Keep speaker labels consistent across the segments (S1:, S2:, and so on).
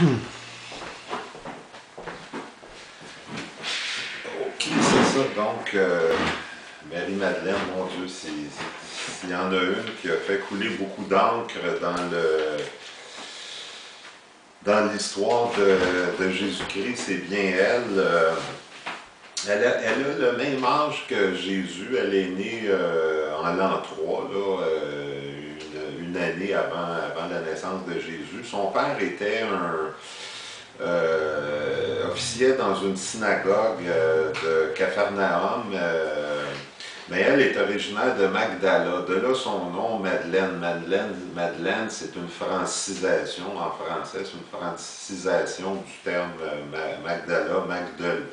S1: Ok, c'est ça. Donc, Marie-Madeleine, mon Dieu, s'il y en a une qui a fait couler beaucoup d'encre dans l'histoire de Jésus-Christ, c'est bien elle. Elle a le même âge que Jésus. Elle est née en l'an 3, là, une année avant la naissance de Jésus. Son père était officiait dans une synagogue de Capharnaüm, mais elle est originaire de Magdala. De là son nom, Madeleine. Madeleine, c'est une francisation en français, c'est une francisation du terme Magdala, Magdal,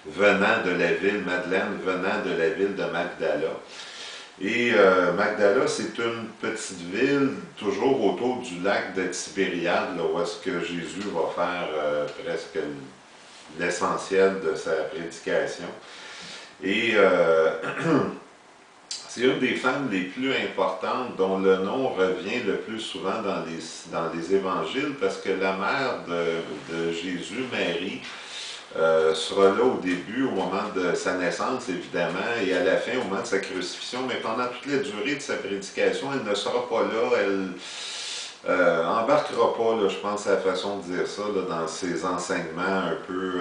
S1: venant de la ville, Madeleine venant de la ville de Magdala. Et Magdala, c'est une petite ville toujours autour du lac de Tibériade, là, où est-ce que Jésus va faire presque l'essentiel de sa prédication. Et c'est une des femmes les plus importantes dont le nom revient le plus souvent dans les évangiles, parce que la mère de Jésus, Marie, sera là au début, au moment de sa naissance, évidemment, et à la fin, au moment de sa crucifixion, mais pendant toute la durée de sa prédication, elle ne sera pas là, elle embarquera pas, là, je pense, à la façon de dire ça, là, dans ses enseignements un peu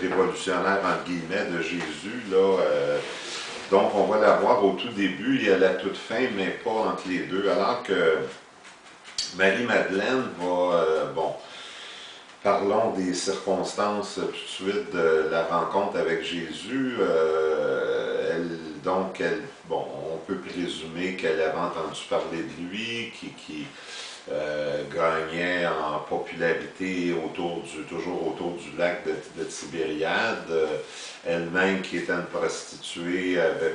S1: révolutionnaires, entre guillemets, de Jésus, là. Donc, on va la voir au tout début et à la toute fin, mais pas entre les deux, alors que Marie-Madeleine va, bon, parlons des circonstances tout de suite de la rencontre avec Jésus. Bon, on peut présumer qu'elle avait entendu parler de lui, qui gagnait en popularité toujours autour du lac de Tibériade. Elle-même, qui était une prostituée, avait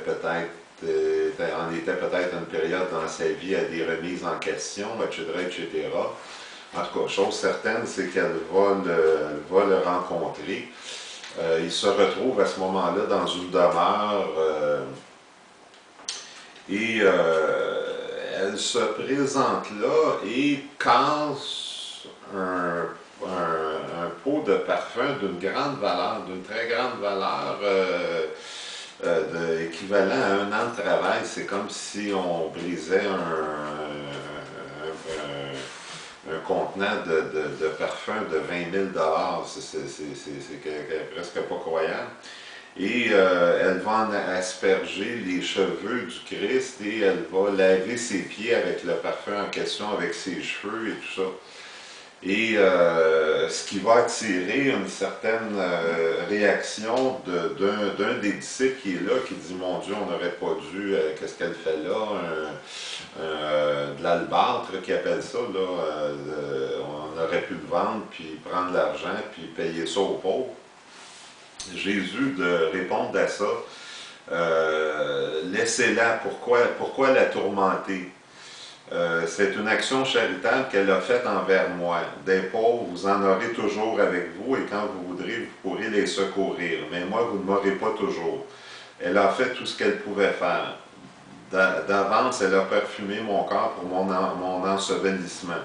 S1: en était peut-être une période dans sa vie à des remises en question, etc., etc. En tout cas, chose certaine, c'est qu'elle va le rencontrer. Il se retrouve à ce moment-là dans une demeure et elle se présente là et casse un pot de parfum d'une grande valeur, d'une très grande valeur, équivalent à un an de travail. C'est comme si on brisait un contenant de parfum de 20 000 $. C'est presque pas croyable. Et elle va en asperger les cheveux du Christ et elle va laver ses pieds avec le parfum en question, avec ses cheveux et tout ça. Et ce qui va attirer une certaine réaction d'un des disciples qui est là, qui dit « Mon Dieu, on n'aurait pas dû, qu'est-ce qu'elle fait là? De l'albâtre, qui appelle ça, là, on aurait pu le vendre, puis prendre l'argent, puis payer ça aux pauvres. » Jésus de répondre à ça, laissez-la, pourquoi la tourmenter? C'est une action charitable qu'elle a faite envers moi. Des pauvres, vous en aurez toujours avec vous, et quand vous voudrez, vous pourrez les secourir. Mais moi, vous ne m'aurez pas toujours. Elle a fait tout ce qu'elle pouvait faire. D'avance, elle a parfumé mon corps pour mon ensevelissement.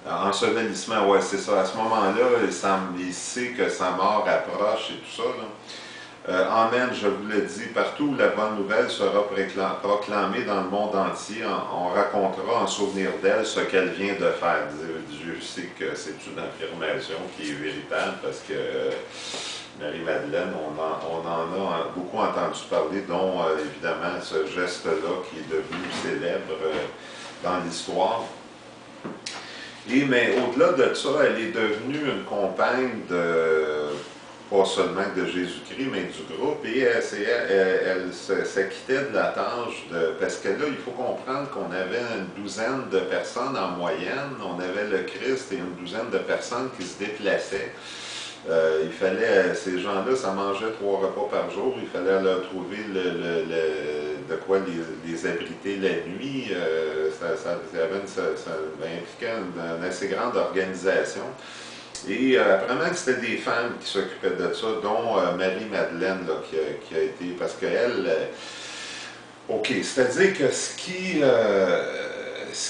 S1: Ensevelissement, ouais, c'est ça. À ce moment-là, il sait que sa mort approche et tout ça, là. Amen, je vous le dis, partout où la bonne nouvelle sera proclamée dans le monde entier, on racontera en souvenir d'elle ce qu'elle vient de faire. Dieu sait que c'est une affirmation qui est véritable, parce que Marie-Madeleine, on en a beaucoup entendu parler, dont évidemment ce geste-là qui est devenu célèbre dans l'histoire. Mais au-delà de ça, elle est devenue une compagne pas seulement de Jésus-Christ, mais du groupe, et elle s'acquittait de la tâche parce que là, il faut comprendre qu'on avait une douzaine de personnes en moyenne, on avait le Christ et une douzaine de personnes qui se déplaçaient. Il fallait, ces gens-là, ça mangeait 3 repas par jour, il fallait leur trouver de quoi les abriter la nuit, ça impliquait une assez grande organisation. Et apparemment que c'était des femmes qui s'occupaient de ça, dont Marie-Madeleine, qui a été, parce qu'elle, ok, c'est-à-dire que ce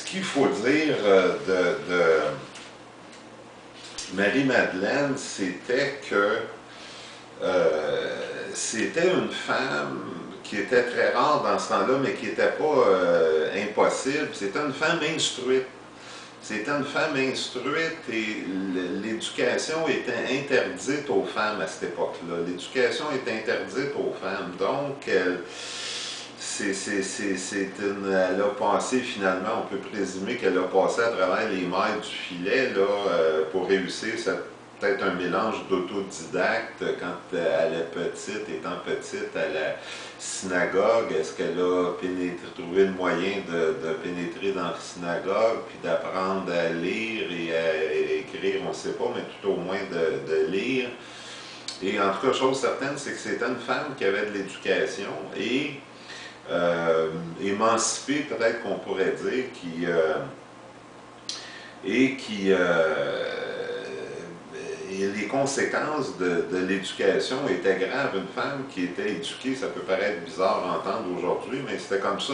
S1: qu'il faut dire Marie-Madeleine, c'était que c'était une femme qui était très rare dans ce temps-là, mais qui n'était pas impossible. C'était une femme instruite. C'était une femme instruite et l'éducation était interdite aux femmes à cette époque-là. L'éducation était interdite aux femmes. Donc, elle a passé finalement, on peut présumer qu'elle a passé à travers les mailles du filet là, pour réussir peut-être un mélange d'autodidacte quand elle est petite, étant petite à la synagogue. Est-ce qu'elle a trouvé le moyen de pénétrer dans la synagogue, puis d'apprendre à lire et à écrire, on ne sait pas, mais tout au moins de lire. Et en tout cas, chose certaine, c'est que c'était une femme qui avait de l'éducation et émancipée, peut-être qu'on pourrait dire, et les conséquences de l'éducation étaient graves. Une femme qui était éduquée, ça peut paraître bizarre à entendre aujourd'hui, mais c'était comme ça.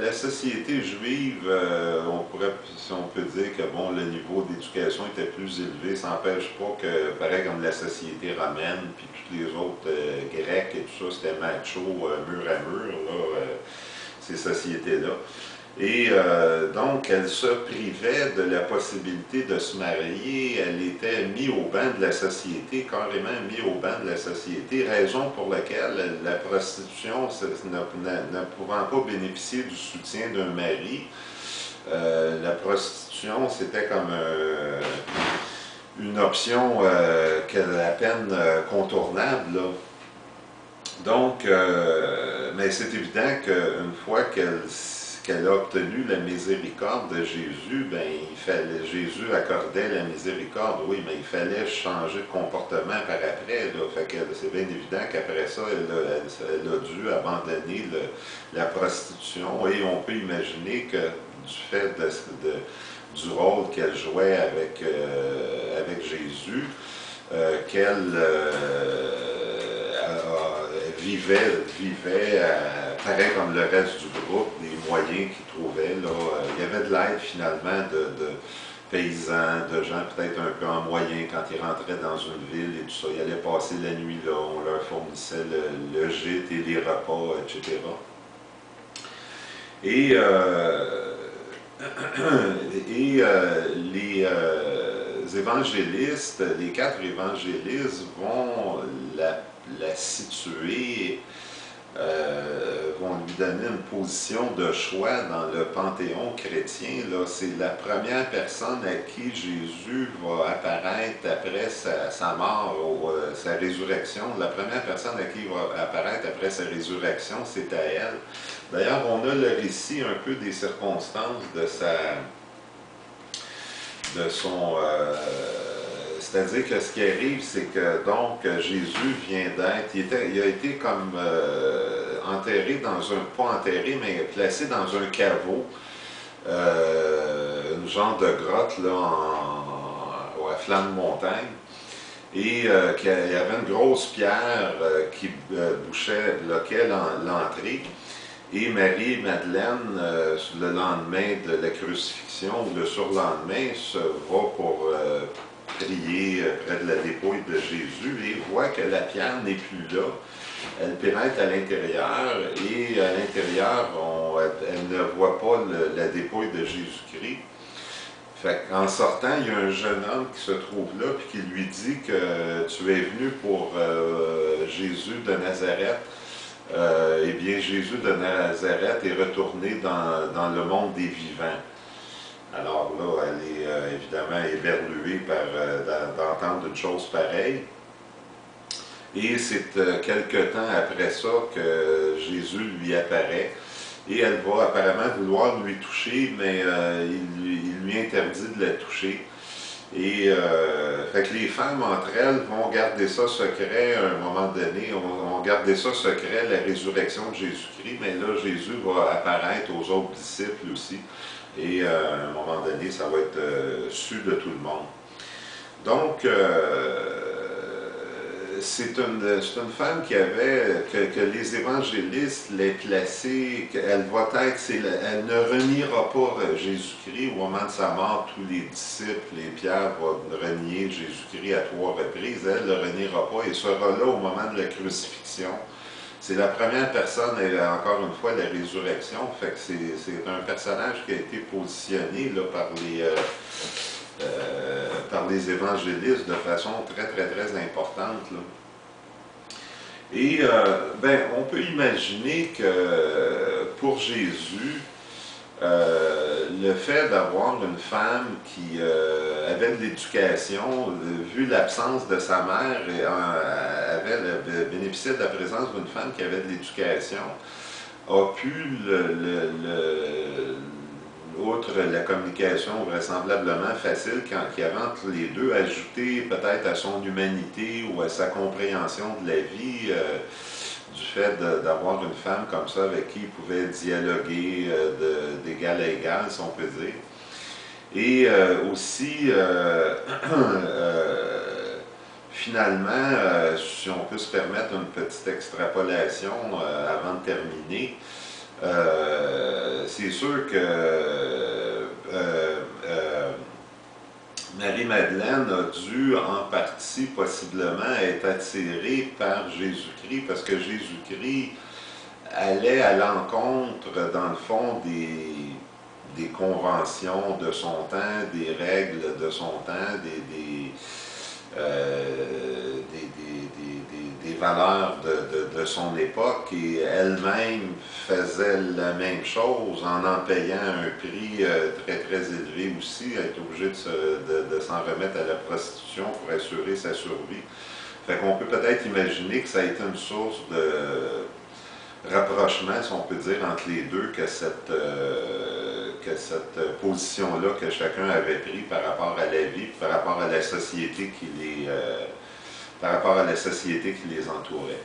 S1: La société juive, on pourrait, si on peut dire que bon, le niveau d'éducation était plus élevé, ça n'empêche pas que, pareil comme la société romaine, puis toutes les autres grecques et tout ça, c'était macho, mur à mur, là, ces sociétés-là. Et donc, elle se privait de la possibilité de se marier, elle était mise au banc de la société, carrément mise au banc de la société, raison pour laquelle la prostitution, ne pouvant pas bénéficier du soutien d'un mari, la prostitution, c'était comme une option à peine contournable, là. Donc, mais c'est évident qu'une fois qu'elle a obtenu la miséricorde de Jésus, ben, Jésus accordait la miséricorde, oui, mais il fallait changer de comportement par après. Là. Fait que c'est bien évident qu'après ça, elle a dû abandonner la prostitution. Et on peut imaginer que du fait du rôle qu'elle jouait avec Jésus, qu'elle vivait pareil comme le reste du groupe, des moyens qu'ils trouvaient. Là, il y avait de l'aide finalement de paysans, de gens peut-être un peu en moyen quand ils rentraient dans une ville et tout ça. Ils allaient passer la nuit là, on leur fournissait le gîte et les repas, etc. Et, les évangélistes, les 4 évangélistes vont la situer, vont lui donner une position de choix dans le panthéon chrétien. C'est la première personne à qui Jésus va apparaître après sa mort, ou sa résurrection. La première personne à qui il va apparaître après sa résurrection, c'est à elle. D'ailleurs, on a le récit un peu des circonstances de son... c'est-à-dire que ce qui arrive, c'est que donc Jésus vient d'être, il a été comme enterré dans un, pas enterré, mais placé dans un caveau, une genre de grotte là, à flanc de montagne, et qu'il y avait une grosse pierre qui bloquait l'entrée. Et Marie-Madeleine, le lendemain de la crucifixion, ou le surlendemain, se va pour prier près de la dépouille de Jésus et voit que la pierre n'est plus là. Elle pénètre à l'intérieur et à l'intérieur, elle ne voit pas la dépouille de Jésus-Christ. En sortant, il y a un jeune homme qui se trouve là et qui lui dit que tu es venu pour Jésus de Nazareth. Eh bien, Jésus de Nazareth est retourné dans le monde des vivants. Alors là, elle est évidemment éberluée d'entendre une chose pareille. Et c'est quelque temps après ça que Jésus lui apparaît. Et elle va apparemment vouloir lui toucher, mais il lui interdit de la toucher. Et fait que les femmes entre elles vont garder ça secret à un moment donné, vont garder ça secret, la résurrection de Jésus-Christ, mais là Jésus va apparaître aux autres disciples aussi, et à un moment donné ça va être su de tout le monde. Donc c'est une femme que les évangélistes l'aient placée, qu'elle va être, elle ne reniera pas Jésus-Christ au moment de sa mort. Tous les disciples, les Pierre vont renier Jésus-Christ à 3 reprises. Elle ne le reniera pas et sera là au moment de la crucifixion. C'est la première personne, et encore une fois, la résurrection. Fait que c'est un personnage qui a été positionné là, par les évangélistes de façon très, très, très importante, là. Et ben, on peut imaginer que pour Jésus, le fait d'avoir une femme qui avait de l'éducation, vu l'absence de sa mère, bénéficiait de la présence d'une femme qui avait de l'éducation, a pu, outre la communication vraisemblablement facile qu'il y avait entre les deux, ajouter peut-être à son humanité ou à sa compréhension de la vie, du fait d'avoir une femme comme ça avec qui il pouvait dialoguer d'égal à égal, si on peut dire. Et aussi, finalement, si on peut se permettre une petite extrapolation avant de terminer, c'est sûr que Marie-Madeleine a dû en partie possiblement être attirée par Jésus-Christ parce que Jésus-Christ allait à l'encontre, dans le fond, des conventions de son temps, des règles de son temps, des valeurs de son époque, et elle-même faisait la même chose en payant un prix très très élevé aussi, à être obligé de s'en remettre à la prostitution pour assurer sa survie. Fait qu'on peut peut-être imaginer que ça a été une source de rapprochement, si on peut dire, entre les deux, que cette position-là que chacun avait pris par rapport à la vie, par rapport à la société qui les entourait.